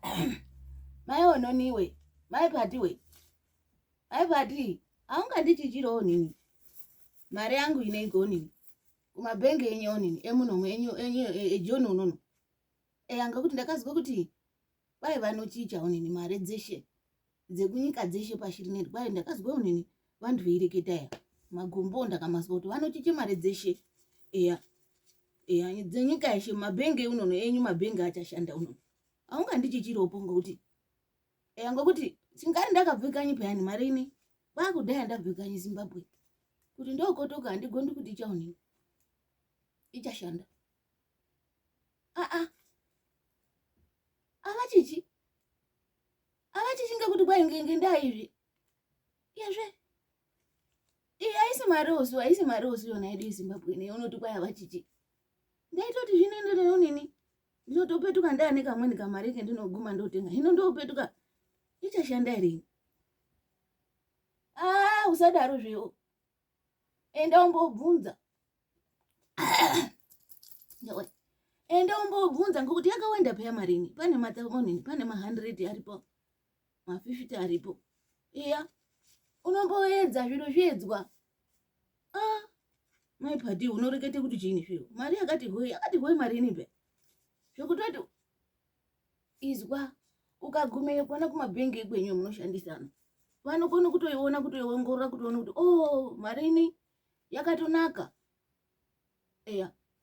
Mai ononiwe, mai Patiwe. Mai Pati, aungandichichirawo nini? Mari yangu inenge nini? Kumabhengi enyu nini? Emuno enyu eJoni unono. Anga kuti ndakazwa kuti kwai vanochicha nini mari dzeshe dzekunyika dzeshe pashi rineri. Kwai ndakazwa nini vantu veireketa ya. Magombo ndakamazwa kuti vanochicha mari dzeshe. Dzenyika yeshe mabhengi unono enyu mabhengi achashanda unono. Aungandichichirawo ngokuti ngokuti singari ndakabve kanyi payani mari ini kwakudhaya ndabve kanyi Zimbabwe. Kuti ndokotoka handigondi kuti ichaonini ichashanda. Avachichi ngekuti kwai ngendaa izvi yezve aisi mari osu yona yedu yeZimbabwe ine unoti kwai avachichi. Ndaitoti zvinoenderera nini ndinotopetuka ndaane kamweni kamari kendinoguma ndotenga hino ndopetuka ichashanda ere? Usadaro zvewo enda umbobvunza enda umbobvunza ngokuti yakawanda paya marini. Pane matsamonini, pane ma100 aripo, ma50 aripo. Unomboedza zviro zviedzwa. Mai Pati unorekete kuti chini zviro? Mari yakati hoi marini pe. Zvokutoti izwa ukagumeyo kona kumabhengi ekwenyu munoshandisana. Vanokona kutoiona kutoiongorora kutoona kuti marini yakatonaka.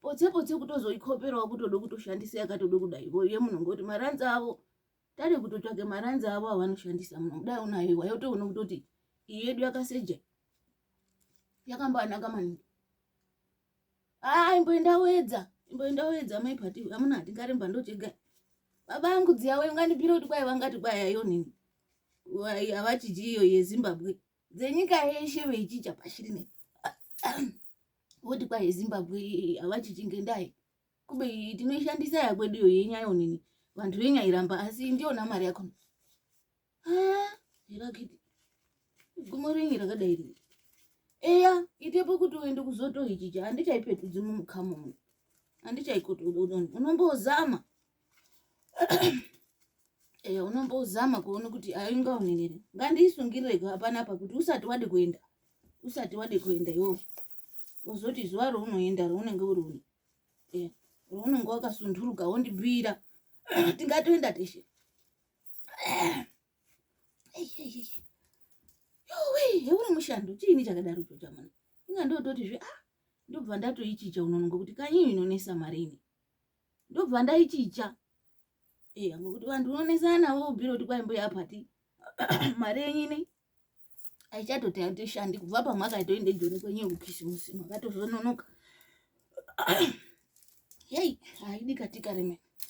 Potse kutozoikoperawo kutoda kutoshandisa yakatoda kudai. Yemuno ngoti maranza avo tari kutotsvake maranza avo avanoshandisa muno. Dai unayo wayotoona kuti iyi yedu yakaseja. Yakambanaka maningi. Imboenda wedza mai Pati. Amuna tingaremba ndochega. Baba angu dziya wewe ngandibhira kuti kwai vangati kwai ayo nini. Avachichiyo yeZimbabwe. Dzenyika yeshe veichicha pashi rineri. Woti kwai Zimbabwe avachichi ngendai. Kube tinoshandisa yakwedu yo yenyayo nini. Vantu venyairamba asi ndiona mari yakona. Irakiti. Gumo renyu rakadai riri. Itepo kuti uende kuzotoichicha handichaipetudzi mumukamo muno. Handichaikotoda unombozama. Unombozama kuona kuti aingaonenere. Ngandisungirire hapana apa kuti usati wade kuenda iwo. Uzoti zuwa rounoenda unenge uri uni. Unenge wakasunduruka wondibvira. Tingatoenda teshe. Uri mushando chini chakadaro chamana. Inga ndototi ndobva ndatoichicha unono ngokuti kanyi inonesa marini. Ndobva ndaichicha. Ngokuti vantu unonesana navo ubhira kuti kwai mbuya Pati mari yenyu ine aichatoti atishandi kubva pamwakaitoende Joni kwenyu kukisimusi makatozononoka. Haidi katika reme.